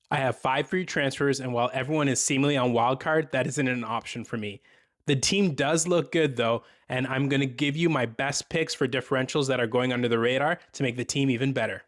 I have 5 free transfers, and while everyone is seemingly on Wildcard, that isn't an option for me. The team does look good though, and I'm going to give you my best picks for differentials that are going under the radar to make the team even better.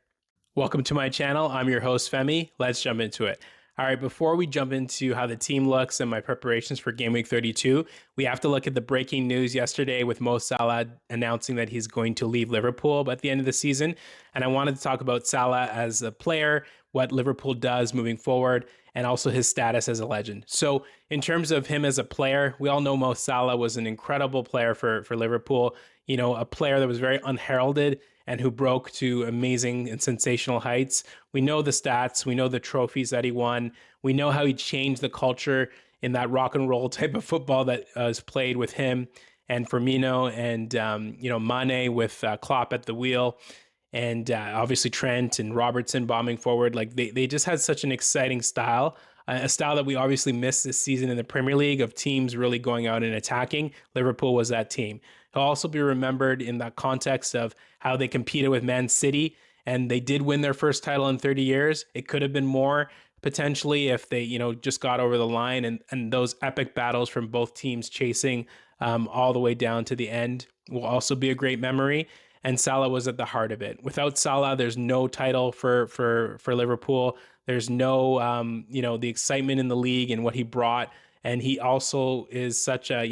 Welcome to my channel. I'm your host, Femi. Let's jump into it. All right, before we jump into how the team looks and my preparations for Game Week 32, we have to look at the breaking news yesterday with Mo Salah announcing that he's going to leave Liverpool at the end of the season. And I wanted to talk about Salah as a player, what Liverpool does moving forward, and also his status as a legend. So, in terms of him as a player, we all know Mo Salah was an incredible player for Liverpool. You know, a player that was very unheralded and who broke to amazing and sensational heights. We know the stats, we know the trophies that he won, we know how he changed the culture in that rock and roll type of football that is played with him and Firmino and Mane with Klopp at the wheel. And obviously Trent and Robertson bombing forward. Like they just had such an exciting style, a style that we obviously missed this season in the Premier League of teams really going out and attacking. Liverpool was that team. He'll also be remembered in that context of how they competed with Man City, and they did win their first title in 30 years. It could have been more potentially if they, just got over the line, and those epic battles from both teams chasing all the way down to the end will also be a great memory. And Salah was at the heart of it. Without Salah, there's no title for Liverpool. There's no the excitement in the league and what he brought. And he also is such a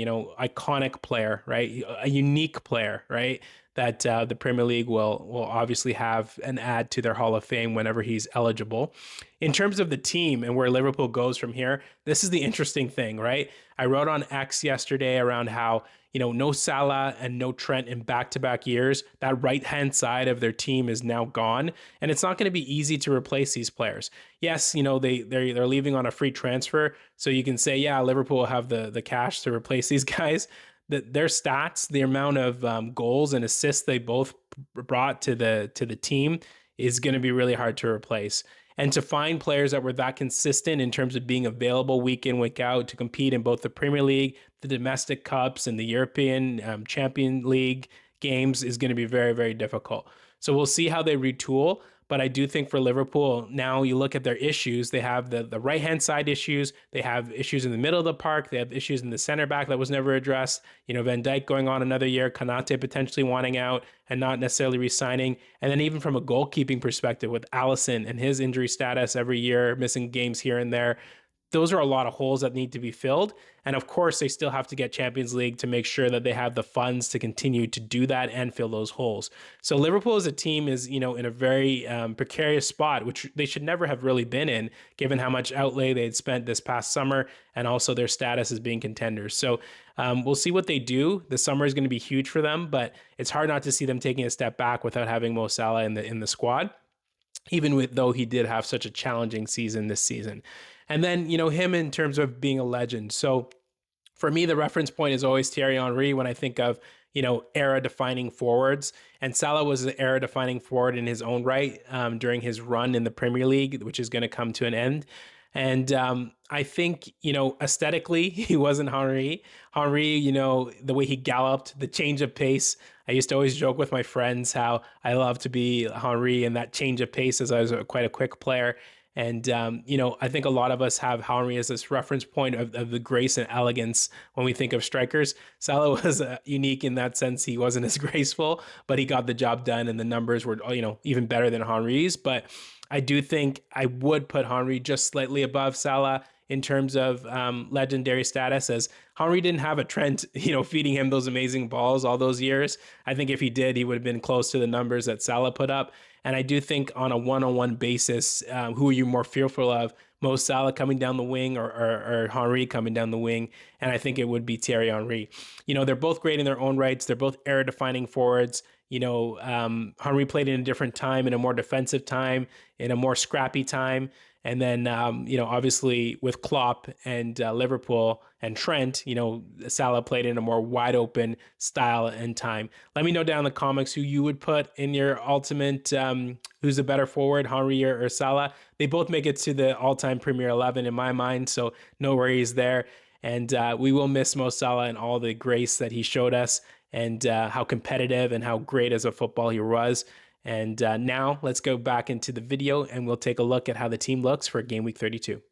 iconic player, right? A unique player, right? That the Premier League will obviously have and add to their Hall of Fame whenever he's eligible. In terms of the team and where Liverpool goes from here, this is the interesting thing, right? I wrote on X yesterday around how no Salah and no Trent in back-to-back years. That right-hand side of their team is now gone, and it's not going to be easy to replace these players. Yes, they're leaving on a free transfer, so you can say, yeah, Liverpool will have the cash to replace these guys. Their stats, the amount of goals and assists they both brought to the team is going to be really hard to replace. And to find players that were that consistent in terms of being available week in, week out to compete in both the Premier League, the domestic cups, and the European Champion League games is going to be very, very difficult. So we'll see how they retool. But I do think for Liverpool, now you look at their issues, they have the right-hand side issues, they have issues in the middle of the park, they have issues in the center back that was never addressed. Van Dijk going on another year, Konate potentially wanting out and not necessarily re-signing. And then even from a goalkeeping perspective with Alisson and his injury status every year, missing games here and there, those are a lot of holes that need to be filled. And of course, they still have to get Champions League to make sure that they have the funds to continue to do that and fill those holes. So Liverpool as a team is, in a very precarious spot, which they should never have really been in, given how much outlay they had spent this past summer and also their status as being contenders. So we'll see what they do. The summer is going to be huge for them, but it's hard not to see them taking a step back without having Mo Salah in the squad, even though he did have such a challenging season this season. And then, him in terms of being a legend. So for me, the reference point is always Thierry Henry when I think of, era-defining forwards. And Salah was an era-defining forward in his own right during his run in the Premier League, which is going to come to an end. And I think, aesthetically, he wasn't Henry. Henry, the way he galloped, the change of pace. I used to always joke with my friends how I love to be Henry and that change of pace as I was quite a quick player. And, I think a lot of us have Henry as this reference point of the grace and elegance when we think of strikers. Salah was unique in that sense. He wasn't as graceful, but he got the job done and the numbers were, even better than Henry's. But I do think I would put Henry just slightly above Salah in terms of legendary status, as Henry didn't have a Trent, feeding him those amazing balls all those years. I think if he did, he would have been close to the numbers that Salah put up. And I do think on a one-on-one basis, who are you more fearful of? Mo Salah coming down the wing or Henry coming down the wing? And I think it would be Thierry Henry. They're both great in their own rights. They're both era-defining forwards. Henry played in a different time, in a more defensive time, in a more scrappy time. And then, obviously with Klopp and Liverpool and Trent, Salah played in a more wide open style and time. Let me know down in the comments who you would put in your ultimate, who's the better forward, Henry or Salah. They both make it to the all-time Premier 11 in my mind, so no worries there. And we will miss Mo Salah and all the grace that he showed us and how competitive and how great as a football he was. And now let's go back into the video and we'll take a look at how the team looks for game week 32.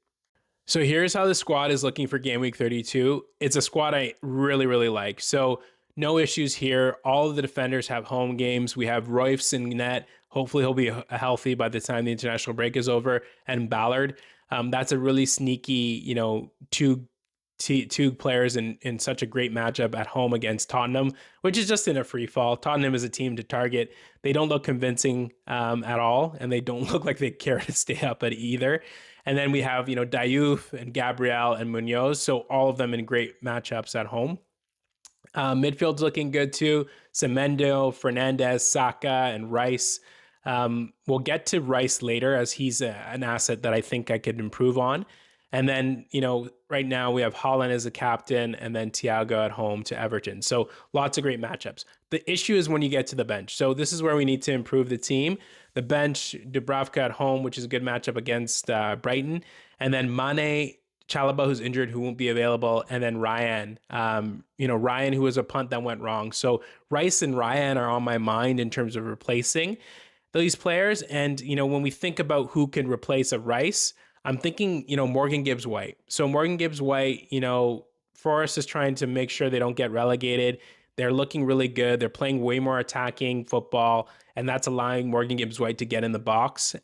So here's how the squad is looking for game week 32. It's a squad I really, really like. So no issues here. All of the defenders have home games. We have Royce in net. Hopefully he'll be healthy by the time the international break is over. And Ballard. That's a really sneaky, two players in such a great matchup at home against Tottenham, which is just in a free fall. Tottenham is a team to target. They don't look convincing at all, and they don't look like they care to stay up at either. And then we have, Diouf and Gabriel and Munoz. So all of them in great matchups at home. Midfield's looking good too. Semedo, Fernandez, Saka, and Rice. We'll get to Rice later as he's an asset that I think I could improve on. And then, right now we have Haaland as a captain and then Thiago at home to Everton. So lots of great matchups. The issue is when you get to the bench. So this is where we need to improve the team. The bench, Dubravka at home, which is a good matchup against Brighton. And then Mane, Chalobah, who's injured, who won't be available. And then Rayan, Rayan, who was a punt that went wrong. So Rice and Rayan are on my mind in terms of replacing these players. And, when we think about who can replace a Rice, I'm thinking, Morgan Gibbs-White. So Morgan Gibbs-White, Forest is trying to make sure they don't get relegated. They're looking really good. They're playing way more attacking football, and that's allowing Morgan Gibbs-White to get in the box.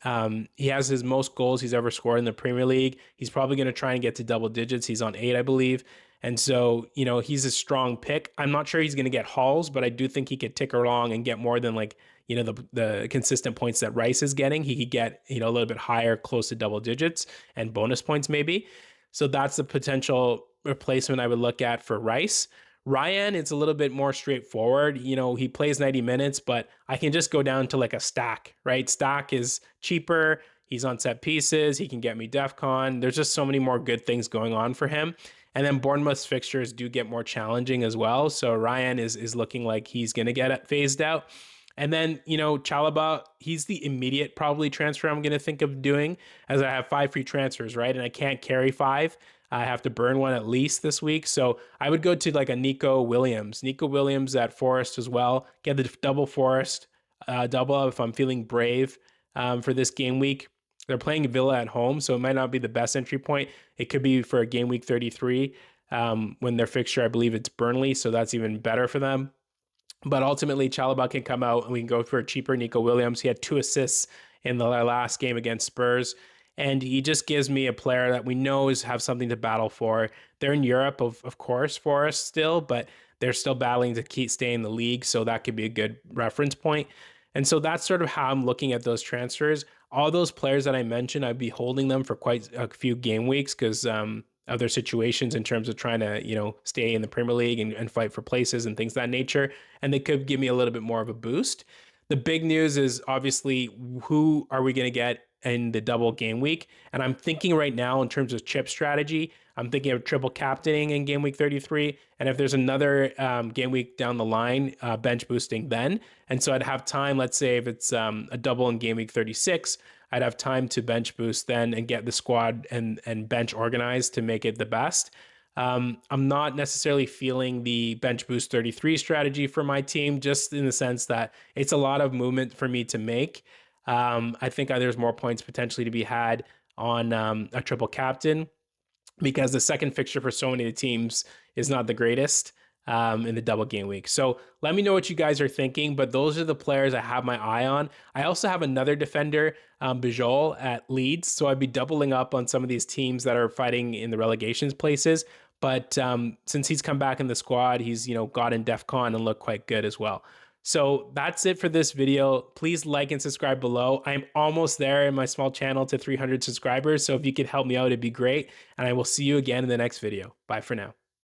He has his most goals he's ever scored in the Premier League. He's probably going to try and get to double digits. He's on 8, I believe. And so, he's a strong pick. I'm not sure he's going to get hauls, but I do think he could tick along and get more than the consistent points that Rice is getting. He could get, a little bit higher, close to double digits and bonus points maybe. So that's the potential replacement I would look at for Rice. Ryan, it's a little bit more straightforward. He plays 90 minutes, but I can just go down to like a stack, right? Stack is cheaper. He's on set pieces. He can get me DEFCON. There's just so many more good things going on for him. And then Bournemouth's fixtures do get more challenging as well. So Ryan is looking like he's going to get phased out. And then, Chalobah, he's the immediate probably transfer I'm going to think of doing, as I have 5 free transfers, right? And I can't carry 5. I have to burn one at least this week. So I would go to like a Nico Williams. Nico Williams at Forest as well. Get the double Forest, double if I'm feeling brave for this game week. They're playing Villa at home, so it might not be the best entry point. It could be for a game week 33 when their fixture, I believe it's Burnley, so that's even better for them. But ultimately, Chalobah can come out and we can go for a cheaper Nico Williams. He had 2 assists in the last game against Spurs. And he just gives me a player that we know have something to battle for. They're in Europe, of course, Forest still, but they're still battling to keep staying in the league. So that could be a good reference point. And so that's sort of how I'm looking at those transfers. All those players that I mentioned, I'd be holding them for quite a few game weeks because of their situations in terms of trying to, stay in the Premier League and fight for places and things of that nature. And they could give me a little bit more of a boost. The big news is obviously who are we going to get in the double game week? And I'm thinking right now in terms of chip strategy, I'm thinking of triple captaining in game week 33. And if there's another game week down the line, bench boosting then. And so I'd have time, let's say if it's a double in game week 36, I'd have time to bench boost then and get the squad and bench organized to make it the best. I'm not necessarily feeling the bench boost 33 strategy for my team, just in the sense that it's a lot of movement for me to make. I think there's more points potentially to be had on a triple captain because the second fixture for so many of the teams is not the greatest in the double game week. So let me know what you guys are thinking, but those are the players I have my eye on. I also have another defender, Bijol at Leeds. So I'd be doubling up on some of these teams that are fighting in the relegations places. But since he's come back in the squad, he's, got in DEFCON and looked quite good as well. So that's it for this video. Please like and subscribe below. I'm almost there in my small channel to 300 subscribers. So if you could help me out, it'd be great. And I will see you again in the next video. Bye for now.